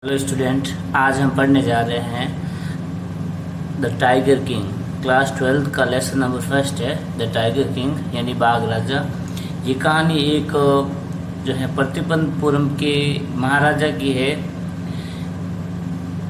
Hello student, आज हम पढ़ने जा रहे हैं द टाइगर किंग। क्लास 12 का लेसन नंबर फर्स्ट है द टाइगर किंग यानी बाघ राजा। ये कहानी एक जो है प्रतिबंधपुरम के महाराजा की है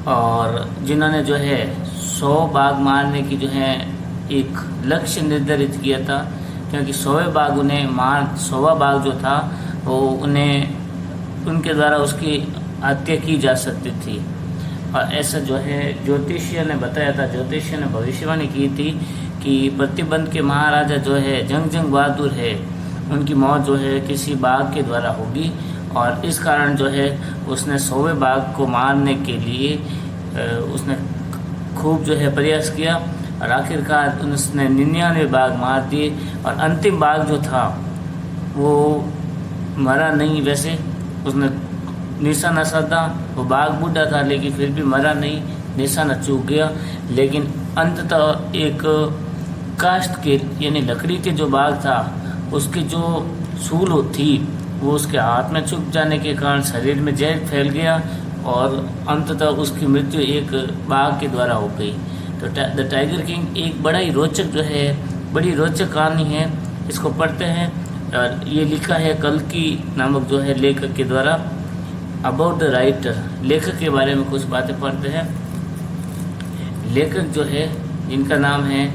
और जिन्होंने जो है 100 बाघ मारने की जो है एक लक्ष्य निर्धारित किया था, क्योंकि 100वें बाघ उन्हें 100वां बाघ जो था वो उनके द्वारा उसकी हत्या की जा सकती थी। और ऐसा जो है ज्योतिषियों ने बताया था, ज्योतिषियों ने भविष्यवाणी की थी कि प्रतिबंध के महाराजा जो है जंग बहादुर है, उनकी मौत जो है किसी बाघ के द्वारा होगी। और इस कारण जो है उसने 100वें बाघ को मारने के लिए उसने खूब जो है प्रयास किया और आखिरकार उसने 99 बाघ मार दिए। और अंतिम बाघ जो था वो मरा नहीं, वैसे उसने निशाना साधा। वो बाघ बूढ़ा था लेकिन फिर भी मरा नहीं, निशाना चूक गया। लेकिन अंततः एक काष्ठ के यानी लकड़ी के जो बाघ था उसकी जो सूल थी वो उसके हाथ में चुप जाने के कारण शरीर में जहर फैल गया और अंततः उसकी मृत्यु एक बाघ के द्वारा हो गई। तो द टाइगर किंग एक बड़ा ही रोचक जो है, बड़ी रोचक कहानी है। इसको पढ़ते हैं और ये लिखा है कल्कि नामक जो है लेखक के द्वारा। अबाउट द राइटर, लेखक के बारे में कुछ बातें पढ़ते हैं। लेखक जो है इनका नाम है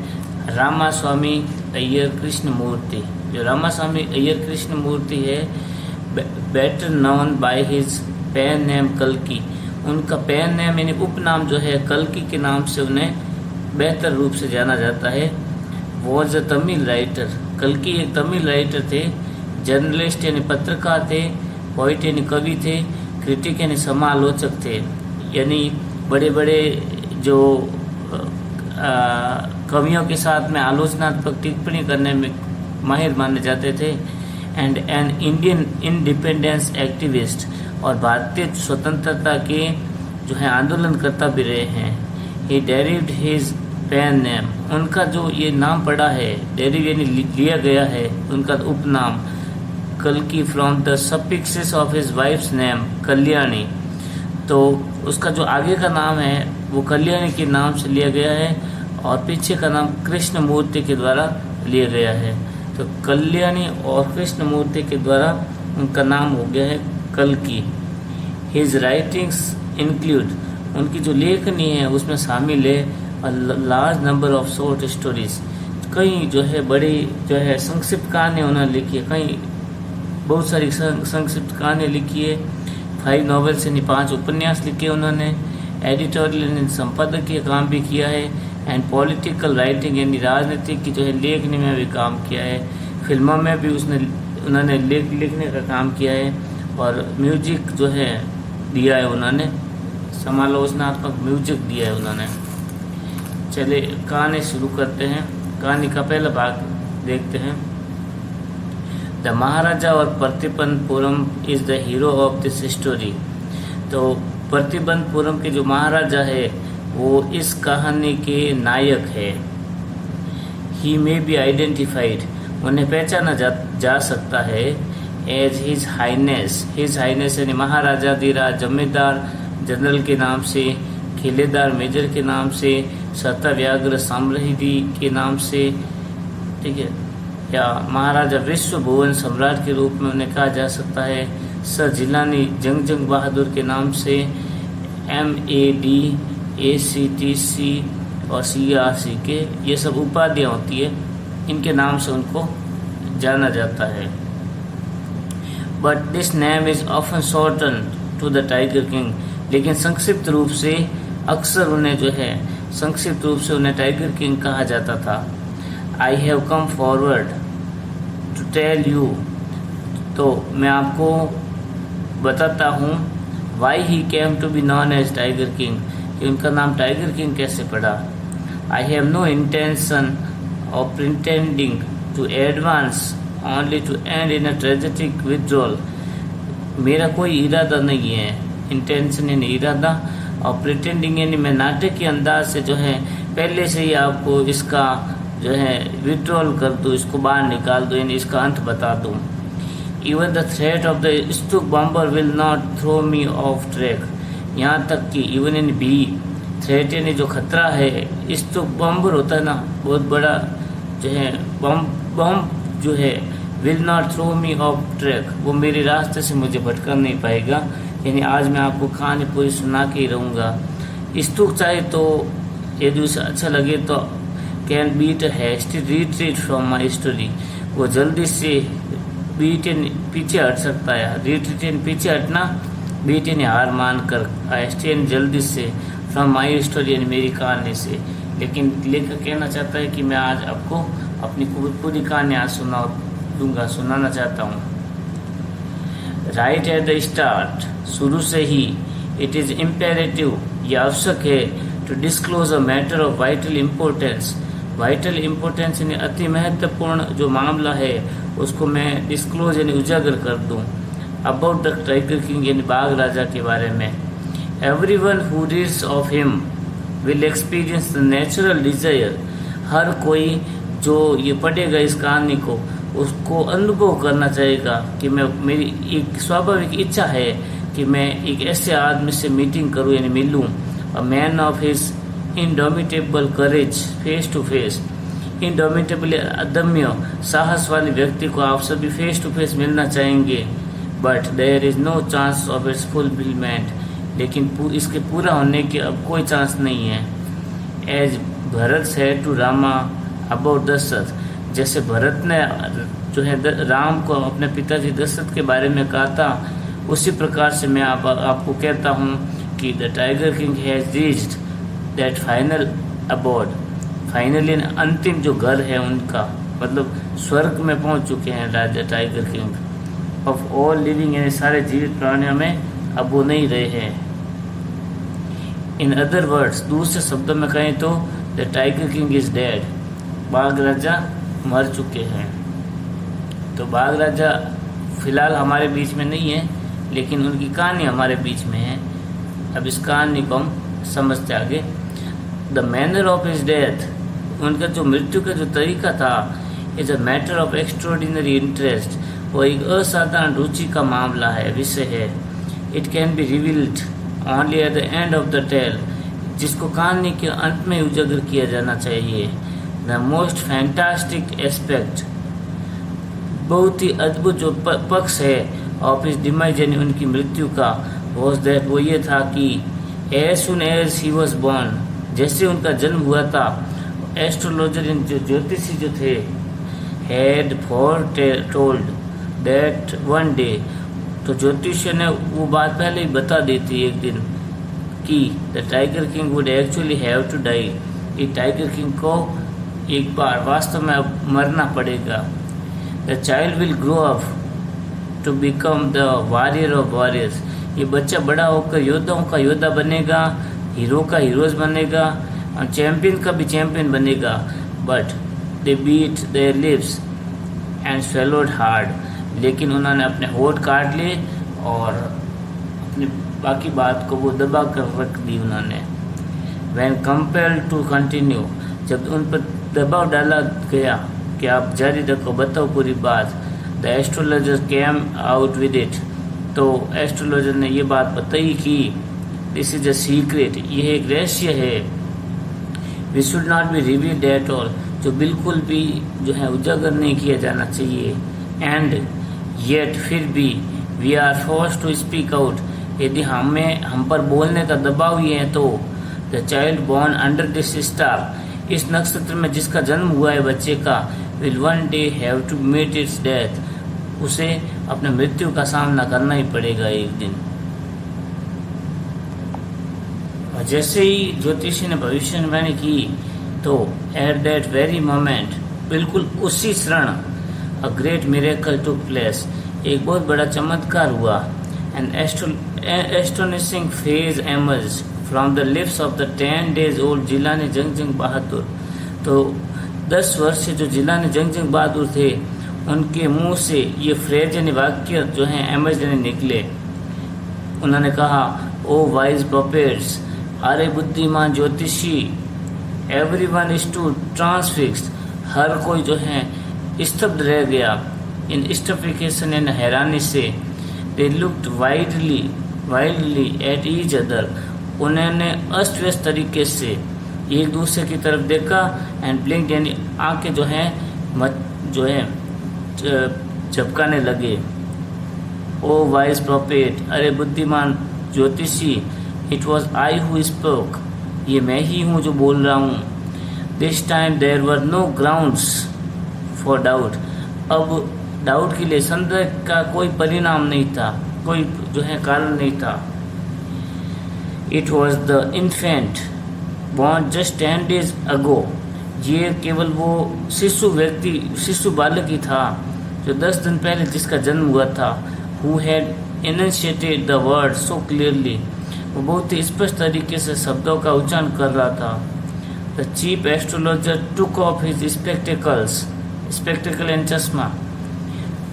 रामास्वामी अय्यर कृष्णमूर्ति। जो रामास्वामी अय्यर कृष्णमूर्ति है better known by his pen name कल्कि। उनका पेन नेम यानी उपनाम जो है कल्कि के नाम से उन्हें बेहतर रूप से जाना जाता है। Was a Tamil writer. कल्कि एक तमिल राइटर थे, जर्नलिस्ट यानी पत्रकार थे, पोइट यानी कवि थे, क्रिटिक यानी समालोचक थे, यानी बड़े बड़े जो कवियों के साथ में आलोचनात्मक टिप्पणी करने में माहिर माने जाते थे। And an Indian independence activist, और भारतीय स्वतंत्रता के जो है आंदोलनकर्ता भी रहे हैं। ही डेरिव्ड हिज पेन नेम, उनका जो ये नाम पड़ा है, डेरिव यानी लिया गया है उनका उपनाम कल्कि from the suffixes of his wives name Kalyani. तो उसका जो आगे का नाम है वो कल्याणी के नाम से लिया गया है और पीछे का नाम कृष्णमूर्ति के द्वारा लिया गया है। तो कल्याणी और कृष्णमूर्ति के द्वारा उनका नाम हो गया है कल्कि। हिज राइटिंग्स इंक्लूड, उनकी जो लेखनी है उसमें शामिल है large number of short stories. कई जो है बड़ी जो है संक्षिप्त कहानी उन्होंने लिखी है, कई बहुत सारी संक्षिप्त कहानी लिखी है। 5 नॉवेल्स यानी 5 उपन्यास लिखे उन्होंने। एडिटोरियल यानी संपादकीय काम भी किया है। एंड पॉलिटिकल राइटिंग यानी राजनीतिक की जो है लेखनी में भी काम किया है। फिल्मों में भी उन्होंने लिखने का काम किया है और म्यूजिक जो है दिया है उन्होंने, समालोचनात्मक म्यूजिक दिया है उन्होंने। चलिए कहानी शुरू करते हैं। कहानी का पहला भाग देखते हैं। द महाराजा और Pratibandapuram is the hero of this story. तो प्रतिबंधपुरम के जो महाराजा है वो इस कहानी के नायक है। ही मे बी आइडेंटिफाइड, उन्हें पहचाना जा सकता है एज हिज हाइनेस यानी महाराजा धीराज जमींदार जनरल के नाम से, खिलेदार मेजर के नाम से, सत्याव्याग्र साम्राज्य के नाम से, ठीक है, या महाराजा विश्व भुवन सम्राट के रूप में उन्हें कहा जा सकता है। सर जिलानी जंग बहादुर के नाम से, MAD ACTC और CRC ये सब उपाधियाँ होती है, इनके नाम से उनको जाना जाता है। But this name is often shorten to the tiger king, लेकिन संक्षिप्त रूप से अक्सर उन्हें जो है संक्षिप्त रूप से उन्हें टाइगर किंग कहा जाता था। I have come forward to tell you, तो मैं आपको बताता हूँ why he came to be known as tiger king, कि उनका नाम टाइगर किंग कैसे पड़ा। I have no intention of pretending to advance only to end in a tragic withdrawal, मेरा कोई इरादा नहीं है, इंटेंशन यानी इरादा, और प्रिटेंडिंग यानी मैं नाटक के अंदाज से जो है पहले से ही आपको इसका जो है विड्रॉल कर दूँ, इसको बाहर निकाल दूँ, यानी इसका अंत बता दूँ। Even the threat of the Stuck bomber will not throw me off track, यहाँ तक कि इवन इन बी थ्रेट यानी जो खतरा है, इस तो बम्बर होता है ना बहुत बड़ा जो है बम जो है, will not throw me off track, वो मेरे रास्ते से मुझे भटका नहीं पाएगा। यानी आज मैं आपको कहानी पूरी सुना के ही रहूँगा। इस्तुक चाहे तो यदि उसे अच्छा लगे तो can beat hasty retreat from my story, वो जल्दी से बीटन पीछे हट सकता है। रिट्रीट पीछे हटना, बीटन हार मान कर, हैस्टी जल्दी से, फ्रॉम माई स्टोरी यानी मेरी कहानी से। लेकिन लेखक कहना चाहता है कि मैं आज आपको अपनी पूरी कहानी आज सुनाना चाहता हूँ। राइट एट द स्टार्ट, शुरू से ही, इट इज इम्पेरेटिव, यह आवश्यक है, to disclose a matter of vital importance, vital importance यानी अति महत्वपूर्ण जो मामला है उसको मैं डिस्क्लोज यानी उजागर कर दूं। अबाउट द टाइगर किंग यानी बाघ राजा के बारे में। Everyone who reads of him will experience the natural desire, हर कोई जो ये पढ़ेगा इस कहानी को उसको अनुभव करना चाहेगा कि मेरी एक स्वाभाविक इच्छा है कि मैं एक ऐसे आदमी से मीटिंग करूं यानी मिलूं। A man of his indomitable courage face to face, indomitable अदम्य साहस वाले व्यक्ति को आप सभी फेस टू फेस मिलना चाहेंगे। But there is no chance of its fulfilment, लेकिन इसके पूरा होने के अब कोई चांस नहीं है। As Bharat said to Rama about Dasharatha, जैसे भरत ने जो है राम को अपने पिताजी दशरथ के बारे में कहा था, उसी प्रकार से मैं आपको कहता हूँ कि the tiger king has reached that final abode, finally अंतिम जो घर है उनका, मतलब स्वर्ग में पहुंच चुके हैं राजा tiger king. Of all living यानी सारे जीवित प्राणियों में अब वो नहीं रहे हैं। इन अदर वर्ड्स, दूसरे शब्दों में कहें तो the tiger king is dead, बाघ राजा मर चुके हैं। तो बाघ राजा फिलहाल हमारे बीच में नहीं है, लेकिन उनकी कहानी हमारे बीच में है। अब इस कहानी को हम समझते आगे। The manner of his death, उनका जो मृत्यु का जो तरीका था, is a matter of extraordinary interest, वो एक असाधारण रुचि का मामला है, विषय है। It can be revealed only at the end of the tale, जिसको कहानी के अंत में उजागर किया जाना चाहिए। द मोस्ट फैंटास्टिक एस्पेक्ट, बहुत ही अद्भुत जो पक्ष है ऑफ हिज डिमाइज यानी उनकी मृत्यु का, वॉज दैट वो ये था कि as soon as he was born, जैसे उनका जन्म हुआ था, एस्ट्रोलॉजर जो ज्योतिषी जो थे, had for told that one day, तो ज्योतिषी ने वो बात पहले ही बता दी थी एक दिन कि the tiger king would actually have to die, ये टाइगर किंग को एक बार वास्तव में अब मरना पड़ेगा। The child will grow up to become the warrior of warriors, ये बच्चा बड़ा होकर योद्धाओं का योद्धा बनेगा, हीरो का हीरोज बनेगा और चैंपियन का भी चैंपियन बनेगा। But they beat their lips and swallowed hard, लेकिन उन्होंने अपने होठ काट लिए और अपनी बाकी बात को वो दबा कर रख दी उन्होंने। व्हेन कंपेल्ड टू कंटिन्यू, जब उन पर दबाव डाला गया कि आप जारी रखो, बताओ पूरी बात, the astrologer came out with it, तो एस्ट्रोलॉजर ने ये बात बताई कि दिस इज अ सीक्रेट, ये एक रहस्य है, we should not be revealed at all, जो बिल्कुल भी जो है उजागर नहीं किया जाना चाहिए। एंड येट फिर भी we are force to speak out, यदि हम पर बोलने का दबाव ही है तो the child born under this star, इस नक्षत्र में जिसका जन्म हुआ है बच्चे का, will one day have to meet its death, उसे अपने मृत्यु का सामना करना ही पड़ेगा एक दिन। और जैसे ही ज्योतिषी ने भविष्यवाणी की तो एट दैट वेरी मोमेंट, बिल्कुल उसी क्षण, a great miracle took place, एक बहुत बड़ा चमत्कार हुआ। An astonishing phrase emerge from the lips of the 10 days old Jilani Jungjung Bahadur, तो 10 वर्ष से जो जिलानी जंगजंग बहादुर थे उनके मुंह से ये फ्रेज यानी वाक्य जो है एमर्ज यानी निकले। उन्होंने कहा, ओ वाइज प्रॉफिट्स, अरे बुद्धिमान ज्योतिषी, एवरीवन इज टू ट्रांसफिक्स्ड, हर कोई जो है स्तब्ध रह गया, इन स्टफिकेशन यानी हैरानी से। They looked widely wildly at each other, उन्होंने अस्त व्यस्त तरीके से एक दूसरे की तरफ देखा। एंड ब्लिंक यानी आंखें जो है झपकाने लगे। ओ वाइज प्रोफेट, अरे बुद्धिमान ज्योतिषी, it was I who spoke, ये मैं ही हूँ जो बोल रहा हूँ। This time there were no grounds for doubt, अब डाउट के लिए संदेह का कोई परिणाम नहीं था, कोई जो है कारण नहीं था। It was the infant born just 10 days अगो, ये केवल वो शिशु बालक ही था जो 10 दिन पहले जिसका जन्म हुआ था। Who had initiated the word so clearly, वो बहुत ही स्पष्ट तरीके से शब्दों का उच्चारण कर रहा था। The chief astrologer took off his spectacled and चश्मा,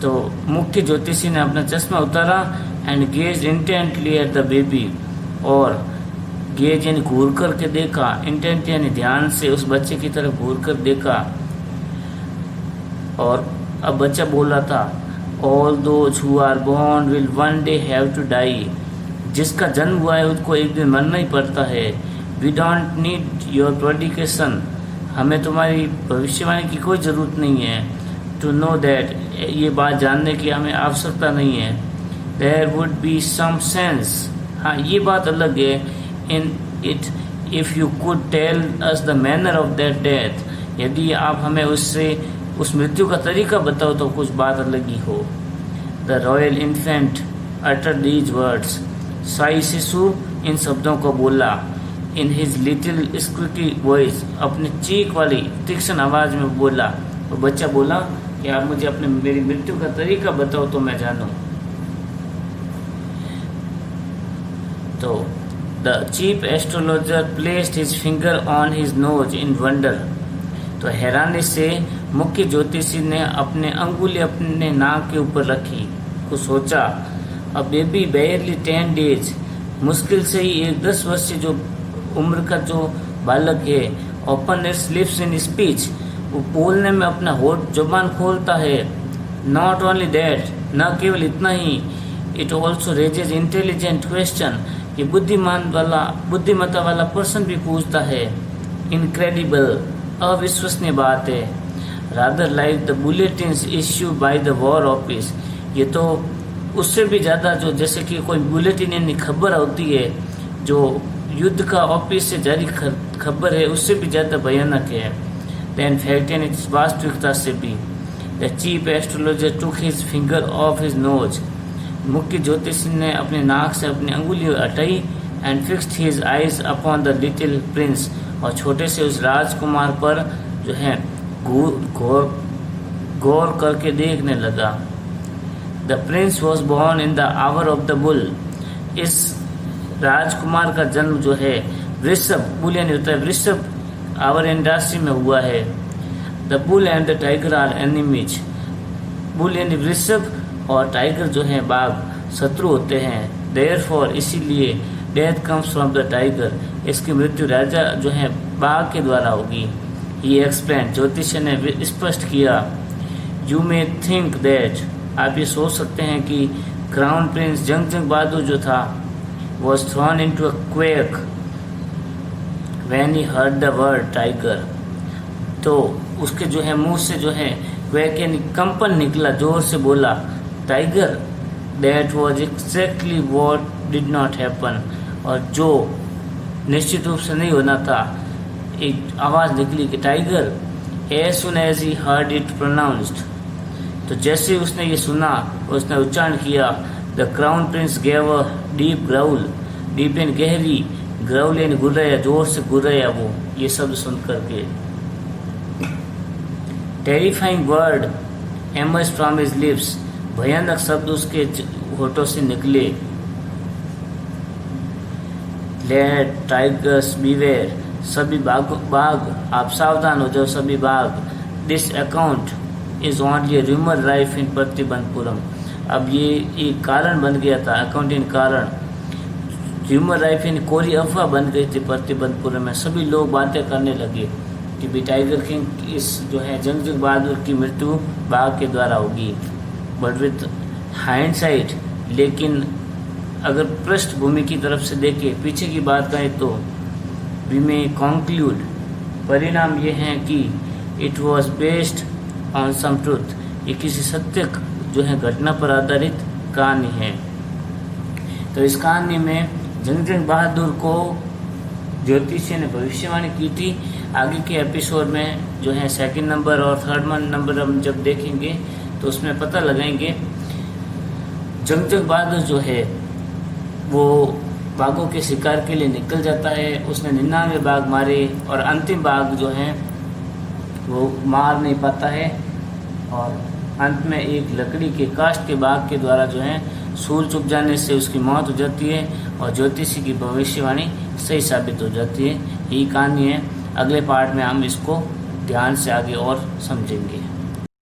तो मुख्य ज्योतिषी ने अपना चश्मा उतारा। And gauge intently at the baby, और गेज यानी घूर करके देखा, इंटेंट यानी ध्यान से उस बच्चे की तरफ घूर कर देखा। और अब बच्चा बोल रहा था, all those who are born will one day have to die, जिसका जन्म हुआ है उसको एक दिन मरना ही पड़ता है। वी डोंट नीड योर प्रेडिकेशन, हमें तुम्हारी भविष्यवाणी की कोई ज़रूरत नहीं है। टू नो दैट, ये बात जानने की हमें आवश्यकता नहीं है। There would be some sense, हाँ ये बात अलग है, in it if you could tell us the manner of that death, यदि आप हमें उससे उस मृत्यु का तरीका बताओ तो कुछ बात अलग ही हो। The royal infant utter these words, शाही शिशु इन शब्दों को बोला। In his little squeaky voice, अपनी चीख वाली तीक्ष्ण आवाज में बोला। तो बच्चा बोला कि आप मुझे अपने मेरी मृत्यु का तरीका बताओ तो मैं जानूं। तो the chief astrologer placed his finger on his nose in wonder, तो हैरानी से मुख्य ज्योतिषी ने अपने अंगुली अपने नाक के ऊपर रखी, कुछ सोचा। अ बेबी बेयरली 10 days, मुश्किल से ही एक 10 वर्षीय जो उम्र का जो बालक है, open it's lips in speech, वो बोलने में अपना होठ जुबान खोलता है। नॉट ओनली दैट, न केवल इतना ही, it also raises intelligent question, ये बुद्धिमत्ता वाला पर्सन भी पूछता है। इनक्रेडिबल, अविश्वसनीय बात है। Rather like the bulletins issue by the war office, ये तो उससे भी ज़्यादा जो जैसे कि कोई बुलेटिन यानी खबर होती है जो युद्ध का ऑफिस से जारी खबर है, उससे भी ज़्यादा भयानक है। देन फैक्ट यानी वास्तविकता से भी। The chief astrologer took his finger of his nose, मुख्य ज्योतिषी ने अपने नाक से अपनी अंगुली हटाई। And fixed his eyes upon the little Prince, और छोटे से उस राजकुमार पर जो है गौर करके देखने लगा। The prince was born in the hour of the bull, इस राजकुमार का जन्म जो है वृषभ, बुल यानी होता है वृषभ, आवर एंड राशि में हुआ है। The bull and the tiger are enemies, bull यानी वृषभ और टाइगर जो है बाघ शत्रु होते हैं। देयरफॉर, इसीलिए death comes from the tiger, इसकी मृत्यु राजा जो है बाघ के द्वारा होगी। ये एक्सप्लेन, ज्योतिष्य ने स्पष्ट किया। यू मे थिंक दैट, आप ये सोच सकते हैं कि क्राउन प्रिंस जंग बहादुर जो था was thrown into a quake when he heard the word tiger, तो उसके जो है मुंह से जो है quake यानी कंपन निकला, जोर से बोला tiger. That was exactly what did not happen, और जो निश्चित रूप से नहीं होना था, एक आवाज़ निकली कि tiger. As soon as he heard it pronounced, तो जैसे उसने ये सुना उसने उच्चारण किया। The crown Prince gave a deep growl, deep यानी गहरी, ग्राउल यानी गुर्राया, जोर से गुर्राया वो ये शब्द सुन करके। Terrifying word emerge from his lips, भयानक शब्द उसके होठों से निकले। लेट टाइगर्स बीवेयर, सभी बाघ आप सावधान हो जाओ, सभी बाघ। This account is only a rumour rife in Pratibandhpuram, अब ये एक कारण बन गया था, अकाउंट इन कारण। र्यूमर राइफ इन कोरी अफवाह बन गई थी प्रतिबंधपुरम में। सभी लोग बातें करने लगे कि भी टाइगर किंग इस जो है जंग बहादुर की मृत्यु बाघ के द्वारा होगी। बट विथ हाइंडसाइट, लेकिन अगर पृष्ठभूमि की तरफ से देखें, पीछे की बात करें तो वी मे कंक्लूड, परिणाम ये है कि it was based on some truth, ये किसी सत्य जो है घटना पर आधारित कहानी है। तो इस कहानी में जंग बहादुर को ज्योतिषी ने भविष्यवाणी की थी। आगे के एपिसोड में जो है सेकंड नंबर और थर्ड नंबर हम जब देखेंगे तो उसमें पता लगाएंगे जंग बहादुर जो है वो बाघों के शिकार के लिए निकल जाता है। उसने 99 बाघ मारे और अंतिम बाघ जो है वो मार नहीं पाता है और अंत में एक लकड़ी के काष्ठ के बाघ के द्वारा जो है सूल चुभ जाने से उसकी मौत हो जाती है और ज्योतिषी की भविष्यवाणी सही साबित हो जाती है। यही कहानी है। अगले पार्ट में हम इसको ध्यान से आगे और समझेंगे।